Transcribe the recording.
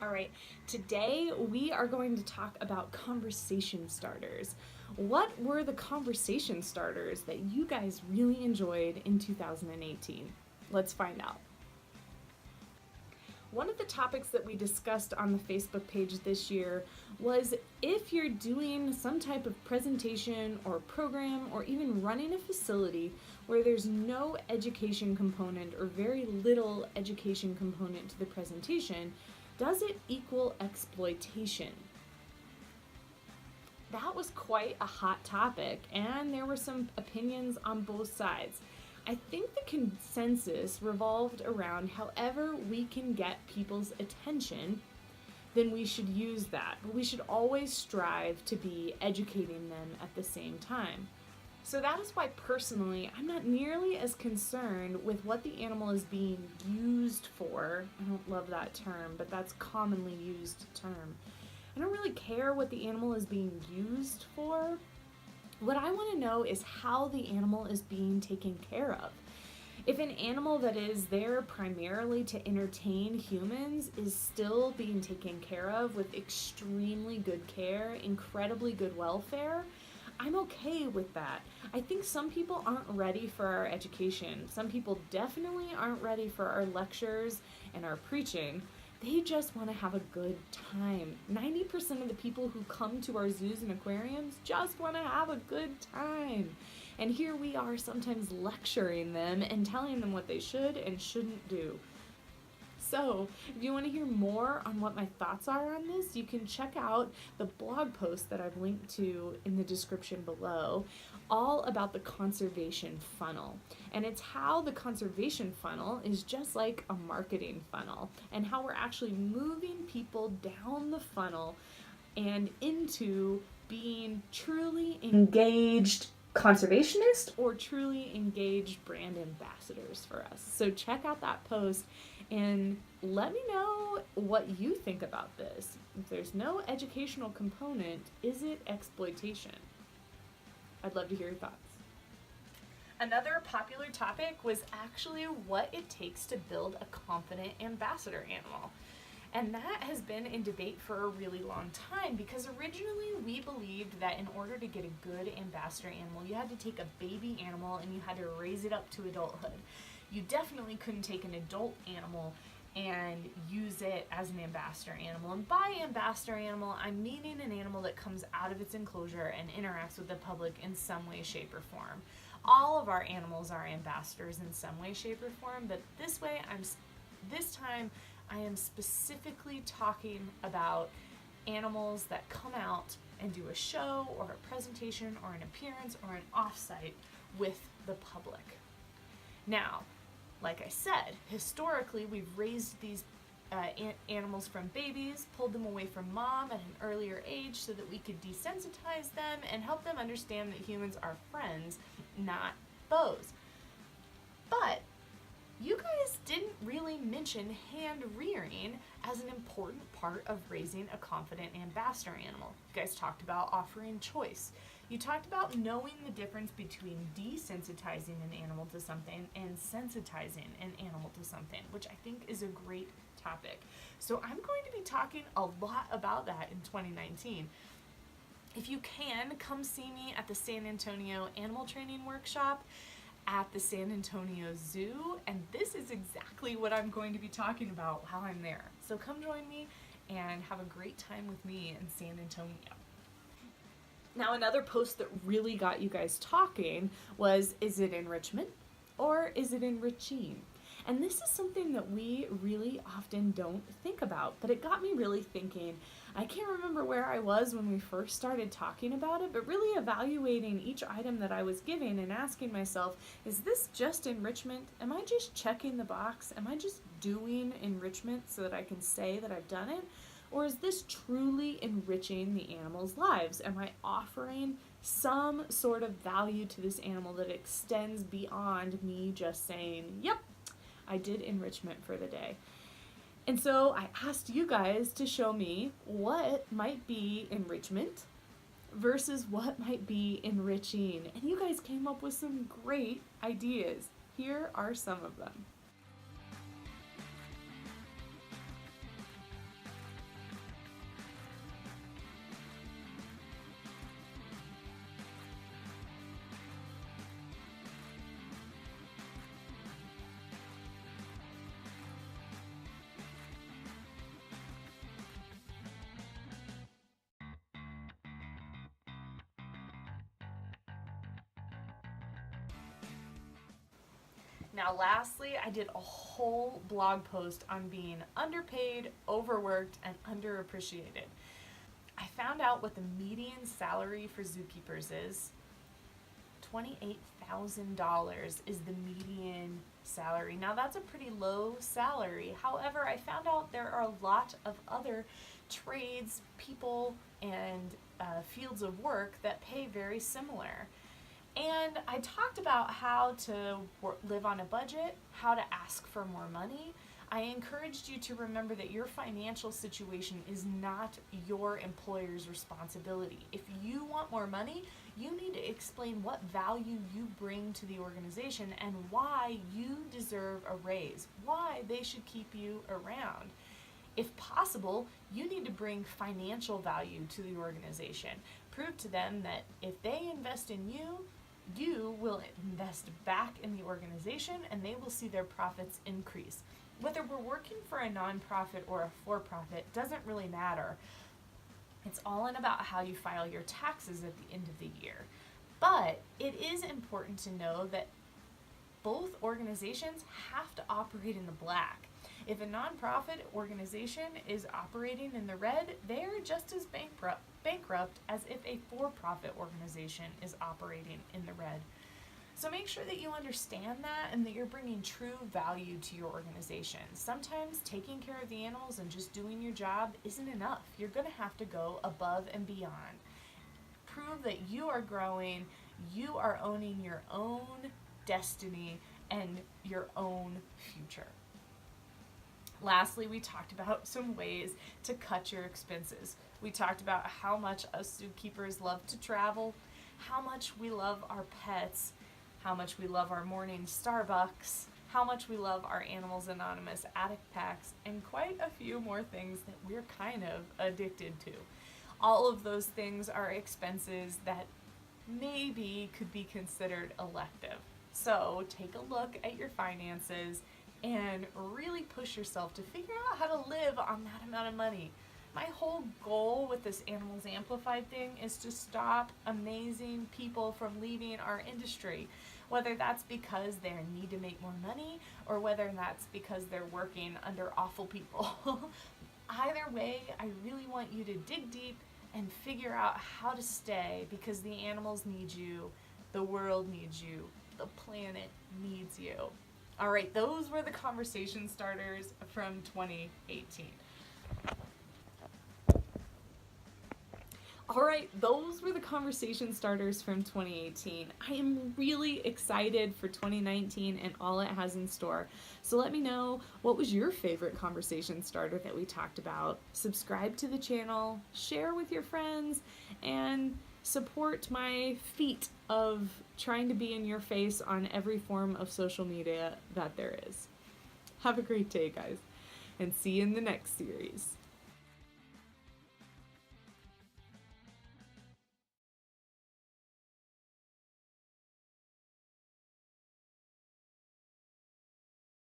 All right, today we are going to talk about conversation starters. What were the conversation starters that you guys really enjoyed in 2018? Let's find out. One of the topics that we discussed on the Facebook page this year was if you're doing some type of presentation or program or even running a facility where there's no education component or very little education component to the presentation, does it equal exploitation? That was quite a hot topic, and there were some opinions on both sides. I think the consensus revolved around however we can get people's attention, then we should use that. But we should always strive to be educating them at the same time. So that is why personally, I'm not nearly as concerned with what the animal is being used for. I don't love that term, but that's a commonly used term. I don't really care what the animal is being used for. What I want to know is how the animal is being taken care of. If an animal that is there primarily to entertain humans is still being taken care of with extremely good care, incredibly good welfare, I'm okay with that. I think some people aren't ready for our education. Some people definitely aren't ready for our lectures and our preaching. They just want to have a good time. 90% of the people who come to our zoos and aquariums just want to have a good time. And here we are sometimes lecturing them and telling them what they should and shouldn't do. So, if you want to hear more on what my thoughts are on this, you can check out the blog post that I've linked to in the description below, all about the conservation funnel. And it's how the conservation funnel is just like a marketing funnel, and how we're actually moving people down the funnel and into being truly engaged conservationists or truly engaged brand ambassadors for us. So check out that post and let me know what you think about this. If there's no educational component, is it exploitation? I'd love to hear your thoughts. Another popular topic was actually what it takes to build a confident ambassador animal. And that has been in debate for a really long time, because originally we believed that in order to get a good ambassador animal, you had to take a baby animal and you had to raise it up to adulthood. You definitely couldn't take an adult animal and use it as an ambassador animal. And by ambassador animal, I'm meaning an animal that comes out of its enclosure and interacts with the public in some way, shape, or form. All of our animals are ambassadors in some way, shape, or form, but this time I am specifically talking about animals that come out and do a show or a presentation or an appearance or an offsite with the public. Now, like I said, historically we've raised these animals from babies, pulled them away from mom at an earlier age so that we could desensitize them and help them understand that humans are friends, not foes. But you guys didn't really mention hand rearing as an important part of raising a confident ambassador animal. You guys talked about offering choice. You talked about knowing the difference between desensitizing an animal to something and sensitizing an animal to something, which I think is a great topic. So I'm going to be talking a lot about that in 2019. If you can, come see me at the San Antonio Animal Training Workshop at the San Antonio Zoo, and this is exactly what I'm going to be talking about while I'm there. So come join me and have a great time with me in San Antonio. Now, another post that really got you guys talking was, is it enrichment or is it enriching? And this is something that we really often don't think about, but it got me really thinking. I can't remember where I was when we first started talking about it, but really evaluating each item that I was giving and asking myself, is this just enrichment? Am I just checking the box? Am I just doing enrichment so that I can say that I've done it? Or is this truly enriching the animal's lives? Am I offering some sort of value to this animal that extends beyond me just saying, yep, I did enrichment for the day? And so I asked you guys to show me what might be enrichment versus what might be enriching. And you guys came up with some great ideas. Here are some of them. Now, lastly, I did a whole blog post on being underpaid, overworked, and underappreciated. I found out what the median salary for zookeepers is. $28,000 is the median salary. Now, that's a pretty low salary. However, I found out there are a lot of other trades, people, and fields of work that pay very similar. And I talked about how to live on a budget, how to ask for more money. I encouraged you to remember that your financial situation is not your employer's responsibility. If you want more money, you need to explain what value you bring to the organization and why you deserve a raise, why they should keep you around. If possible, you need to bring financial value to the organization. Prove to them that if they invest in you, you will invest back in the organization and they will see their profits increase. Whether we're working for a nonprofit or a for-profit doesn't really matter. It's all about how you file your taxes at the end of the year. But it is important to know that both organizations have to operate in the black. If a nonprofit organization is operating in the red, they are just as bankrupt as if a for-profit organization is operating in the red. So make sure that you understand that and that you're bringing true value to your organization. Sometimes taking care of the animals and just doing your job isn't enough. You're going to have to go above and beyond. Prove that you are growing, you are owning your own destiny and your own future. Lastly, we talked about some ways to cut your expenses. We talked about how much us zookeepers love to travel, how much we love our pets, how much we love our morning Starbucks, how much we love our Animals Anonymous addict packs, and quite a few more things that we're kind of addicted to. All of those things are expenses that maybe could be considered elective. So take a look at your finances and really push yourself to figure out how to live on that amount of money. My whole goal with this Animals Amplified thing is to stop amazing people from leaving our industry, whether that's because they need to make more money or whether that's because they're working under awful people. Either way, I really want you to dig deep and figure out how to stay, because the animals need you, the world needs you, the planet needs you. All right, those were the conversation starters from 2018. All right, those were the conversation starters from 2018. I am really excited for 2019 and all it has in store. So let me know, what was your favorite conversation starter that we talked about? Subscribe to the channel, share with your friends, and support my feat of trying to be in your face on every form of social media that there is. Have a great day, guys, and see you in the next series.